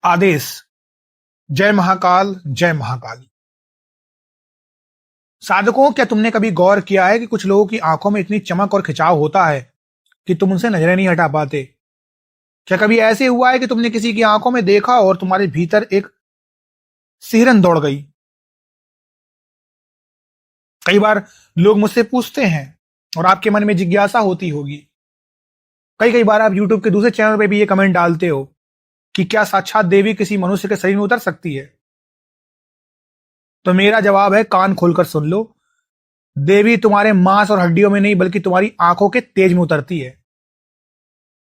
आदेश। जय महाकाल, जय महाकाली। साधकों, क्या तुमने कभी गौर किया है कि कुछ लोगों की आंखों में इतनी चमक और खिंचाव होता है कि तुम उनसे नजरें नहीं हटा पाते? क्या कभी ऐसे हुआ है कि तुमने किसी की आंखों में देखा और तुम्हारे भीतर एक सिहरन दौड़ गई? कई बार लोग मुझसे पूछते हैं और आपके मन में जिज्ञासा होती होगी। कई कई बार आप YouTube के दूसरे चैनल पे भी ये कमेंट डालते हो कि क्या साक्षात देवी किसी मनुष्य के शरीर में उतर सकती है? तो मेरा जवाब है, कान खोलकर सुन लो। देवी तुम्हारे मांस और हड्डियों में नहीं बल्कि तुम्हारी आंखों के तेज में उतरती है।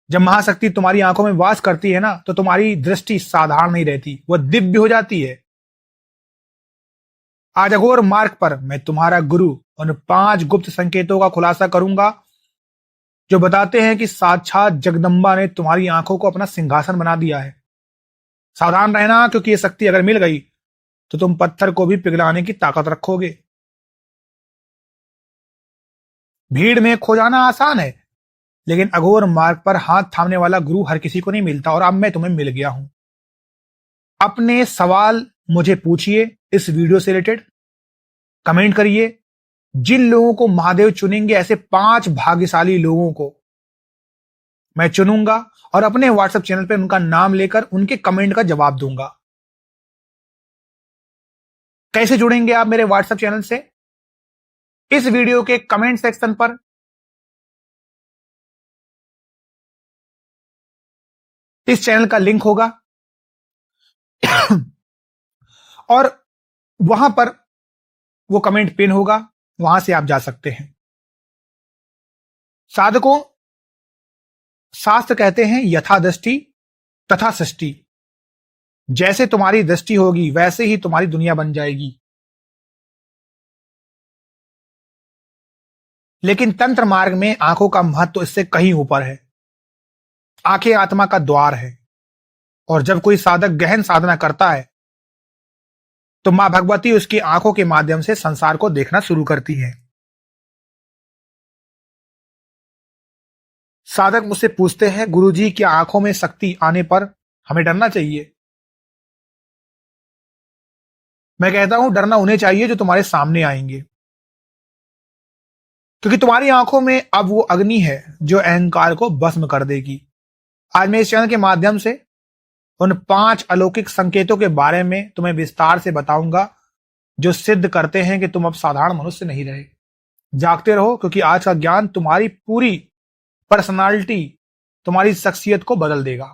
जब महाशक्ति तुम्हारी आंखों में वास करती है ना, तो तुम्हारी दृष्टि साधारण नहीं रहती, वह दिव्य हो जाती है। आज अघोर मार्ग पर मैं तुम्हारा गुरु उन 5 गुप्त संकेतों का खुलासा करूंगा जो बताते हैं कि साक्षात जगदम्बा ने तुम्हारी आंखों को अपना सिंहासन बना दिया है। सावधान रहना, क्योंकि ये शक्ति अगर मिल गई तो तुम पत्थर को भी पिघलाने की ताकत रखोगे। भीड़ में खो जाना आसान है, लेकिन अघोर मार्ग पर हाथ थामने वाला गुरु हर किसी को नहीं मिलता, और अब मैं तुम्हें मिल गया हूं। अपने सवाल मुझे पूछिए इस वीडियो से रिलेटेड, कमेंट करिए। जिन लोगों को महादेव चुनेंगे, ऐसे 5 भाग्यशाली लोगों को मैं चुनूंगा और अपने व्हाट्सएप चैनल पर उनका नाम लेकर उनके कमेंट का जवाब दूंगा। कैसे जुड़ेंगे आप मेरे व्हाट्सएप चैनल से? इस वीडियो के कमेंट सेक्शन पर इस चैनल का लिंक होगा और वहां पर वो कमेंट पिन होगा, वहां से आप जा सकते हैं। साधकों, शास्त्र कहते हैं यथा दृष्टि तथा सृष्टि। जैसे तुम्हारी दृष्टि होगी वैसे ही तुम्हारी दुनिया बन जाएगी। लेकिन तंत्र मार्ग में आंखों का महत्व इससे कहीं ऊपर है। आंखें आत्मा का द्वार है, और जब कोई साधक गहन साधना करता है तो मां भगवती उसकी आंखों के माध्यम से संसार को देखना शुरू करती है। साधक मुझसे पूछते हैं, गुरुजी क्या आंखों में शक्ति आने पर हमें डरना चाहिए? मैं कहता हूं, डरना उन्हें चाहिए जो तुम्हारे सामने आएंगे, क्योंकि तुम्हारी आंखों में अब वो अग्नि है जो अहंकार को भस्म कर देगी। आज मैं इस चैनल के माध्यम से उन 5 अलौकिक संकेतों के बारे में तुम्हें विस्तार से बताऊंगा जो सिद्ध करते हैं कि तुम अब साधारण मनुष्य नहीं रहे। जागते रहो, क्योंकि आज का ज्ञान तुम्हारी पूरी पर्सनालिटी, तुम्हारी शख्सियत को बदल देगा।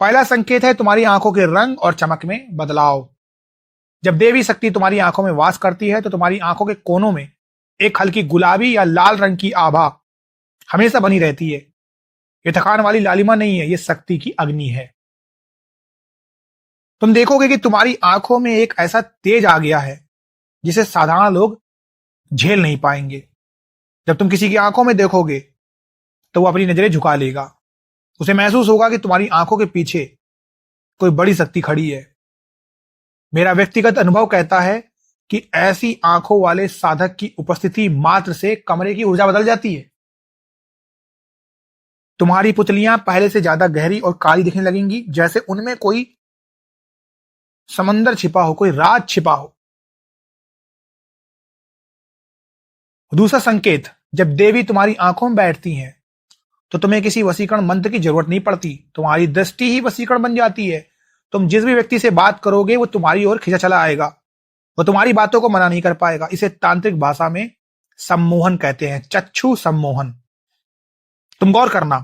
पहला संकेत है तुम्हारी आंखों के रंग और चमक में बदलाव। जब देवी शक्ति तुम्हारी आंखों में वास करती है तो तुम्हारी आंखों के कोनों में एक हल्की गुलाबी या लाल रंग की आभा हमेशा बनी रहती है। ये थकान वाली लालिमा नहीं है, ये शक्ति की अग्नि है। तुम देखोगे कि तुम्हारी आंखों में एक ऐसा तेज आ गया है जिसे साधारण लोग झेल नहीं पाएंगे। जब तुम किसी की आंखों में देखोगे तो वो अपनी नजरें झुका लेगा। उसे महसूस होगा कि तुम्हारी आंखों के पीछे कोई बड़ी शक्ति खड़ी है। मेरा व्यक्तिगत अनुभव कहता है कि ऐसी आंखों वाले साधक की उपस्थिति मात्र से कमरे की ऊर्जा बदल जाती है। तुम्हारी पुतलियां पहले से ज्यादा गहरी और काली दिखने लगेंगी, जैसे उनमें कोई समंदर छिपा हो, कोई राज छिपा हो। दूसरा संकेत, जब देवी तुम्हारी आंखों में बैठती हैं तो तुम्हें किसी वशीकरण मंत्र की जरूरत नहीं पड़ती, तुम्हारी दृष्टि ही वशीकरण बन जाती है। तुम जिस भी व्यक्ति से बात करोगे वो तुम्हारी ओर खिंचा चला आएगा, वो तुम्हारी बातों को मना नहीं कर पाएगा। इसे तांत्रिक भाषा में सम्मोहन कहते हैं, चक्षु सम्मोहन। तुम गौर करना,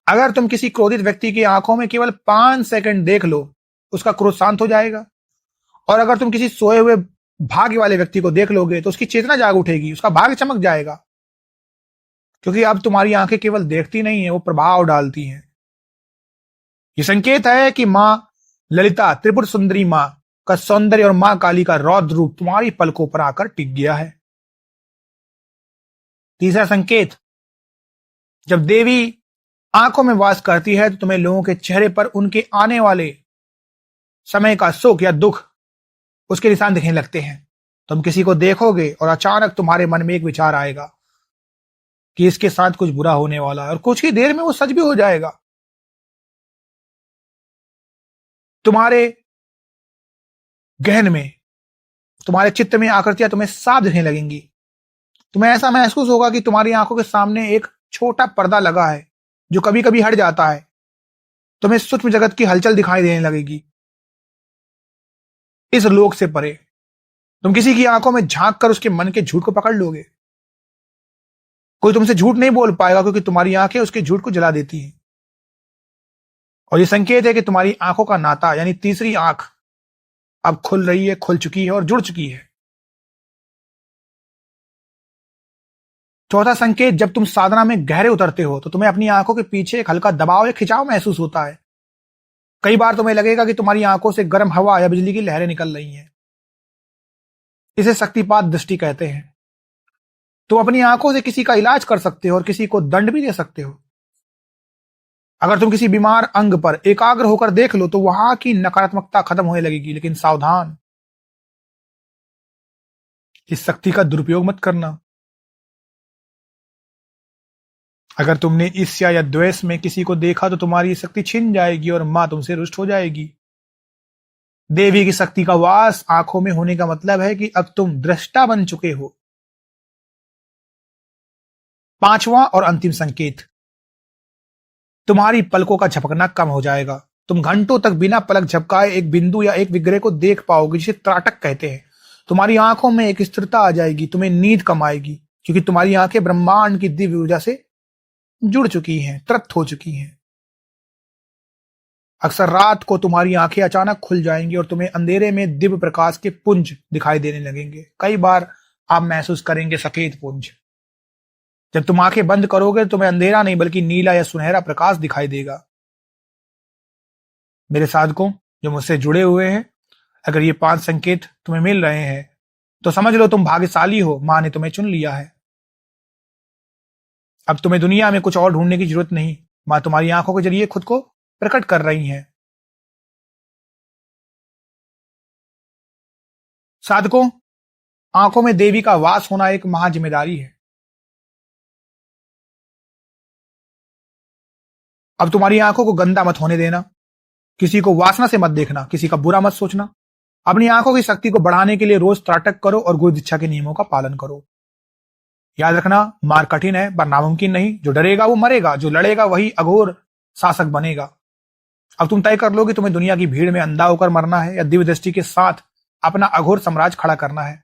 अगर तुम किसी क्रोधित व्यक्ति की आंखों में केवल 5 सेकंड देख लो, उसका क्रोध शांत हो जाएगा। और अगर तुम किसी सोए हुए भाग्य वाले व्यक्ति को देख लोगे तो उसकी चेतना जाग उठेगी, उसका भाग्य चमक जाएगा। क्योंकि अब तुम्हारी आंखें केवल देखती नहीं है, वो प्रभाव डालती हैं। ये संकेत है कि मां ललिता, त्रिपुर सुंदरी मां का सौंदर्य और मां काली का रौद्र रूप तुम्हारी पलकों पर आकर टिक गया है। तीसरा संकेत, जब देवी आंखों में वास करती है तो तुम्हें लोगों के चेहरे पर उनके आने वाले समय का सुख या दुख, उसके निशान दिखने लगते हैं। तुम किसी को देखोगे और अचानक तुम्हारे मन में एक विचार आएगा कि इसके साथ कुछ बुरा होने वाला है, और कुछ ही देर में वो सच भी हो जाएगा। तुम्हारे गहन में, तुम्हारे चित्त में आकृतियां तुम्हें साफ दिखने लगेंगी। तुम्हें ऐसा महसूस होगा कि तुम्हारी आंखों के सामने एक छोटा पर्दा लगा है जो कभी कभी हट जाता है। तुम्हें सूक्ष्म जगत की हलचल दिखाई देने लगेगी। इस लोक से परे तुम किसी की आंखों में झांक कर उसके मन के झूठ को पकड़ लोगे। कोई तुमसे झूठ नहीं बोल पाएगा क्योंकि तुम्हारी आंखें उसके झूठ को जला देती हैं। और ये संकेत है कि तुम्हारी आंखों का नाता यानी तीसरी आंख अब खुल रही है, खुल चुकी है और जुड़ चुकी है। चौथा संकेत, जब तुम साधना में गहरे उतरते हो तो तुम्हें अपनी आंखों के पीछे एक हल्का दबाव या खिंचाव महसूस होता है। कई बार तुम्हें लगेगा कि तुम्हारी आंखों से गर्म हवा या बिजली की लहरें निकल रही हैं। इसे शक्तिपात दृष्टि कहते हैं। तुम अपनी आंखों से किसी का इलाज कर सकते हो और किसी को दंड भी दे सकते हो। अगर तुम किसी बीमार अंग पर एकाग्र होकर देख लो तो वहां की नकारात्मकता खत्म होने लगेगी। लेकिन सावधान, इस शक्ति का दुरुपयोग मत करना। अगर तुमने ईर्ष्या या द्वेष में किसी को देखा तो तुम्हारी शक्ति छिन जाएगी और मां तुमसे रुष्ट हो जाएगी। देवी की शक्ति का वास आंखों में होने का मतलब है कि अब तुम दृष्टा बन चुके हो। पांचवां और अंतिम संकेत, तुम्हारी पलकों का झपकना कम हो जाएगा। तुम घंटों तक बिना पलक झपकाए एक बिंदु या एक विग्रह को देख पाओगे, जिसे त्राटक कहते हैं। तुम्हारी आंखों में एक स्थिरता आ जाएगी। तुम्हें नींद कम आएगी क्योंकि तुम्हारी आंखें ब्रह्मांड की दिव्य ऊर्जा से जुड़ चुकी हैं, तृप्त हो चुकी हैं। अक्सर रात को तुम्हारी आंखें अचानक खुल जाएंगी और तुम्हें अंधेरे में दिव्य प्रकाश के पुंज दिखाई देने लगेंगे। कई बार आप महसूस करेंगे सफेद पुंज। जब तुम आंखें बंद करोगे तो तुम्हें अंधेरा नहीं बल्कि नीला या सुनहरा प्रकाश दिखाई देगा। मेरे साधकों जो मुझसे जुड़े हुए हैं, अगर ये 5 संकेत तुम्हें मिल रहे हैं तो समझ लो तुम भाग्यशाली हो। मां ने तुम्हें चुन लिया है। अब तुम्हें दुनिया में कुछ और ढूंढने की जरूरत नहीं। मां तुम्हारी आंखों के जरिए खुद को प्रकट कर रही हैं। साधकों, आंखों में देवी का वास होना एक महा जिम्मेदारी है। अब तुम्हारी आंखों को गंदा मत होने देना। किसी को वासना से मत देखना, किसी का बुरा मत सोचना। अपनी आंखों की शक्ति को बढ़ाने के लिए रोज त्राटक करो और गुरु दीक्षा के नियमों का पालन करो। याद रखना, मार्ग कठिन है पर नामुमकिन नहीं। जो डरेगा वो मरेगा, जो लड़ेगा वही अघोर शासक बनेगा। अब तुम तय कर लो कि तुम्हें दुनिया की भीड़ में अंधा होकर मरना है या दिव्य दृष्टि के साथ अपना अघोर साम्राज्य खड़ा करना है।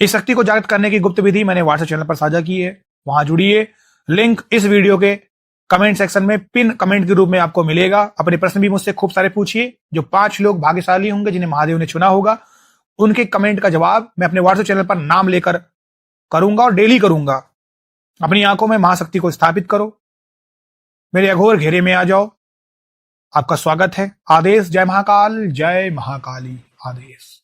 इस शक्ति को जागृत करने की गुप्त विधि मैंने व्हाट्सएप चैनल पर साझा की है, वहां जुड़िए। लिंक इस वीडियो के कमेंट सेक्शन में पिन कमेंट के रूप में आपको मिलेगा। अपने प्रश्न भी मुझसे खूब सारे पूछिए। जो 5 लोग भाग्यशाली होंगे जिन्हें महादेव ने चुना होगा, उनके कमेंट का जवाब मैं अपने व्हाट्सएप चैनल पर नाम लेकर करूंगा और डेली करूंगा। अपनी आंखों में महाशक्ति को स्थापित करो, मेरे अघोर घेरे में आ जाओ। आपका स्वागत है। आदेश। जय महाकाल, जय महाकाली। आदेश।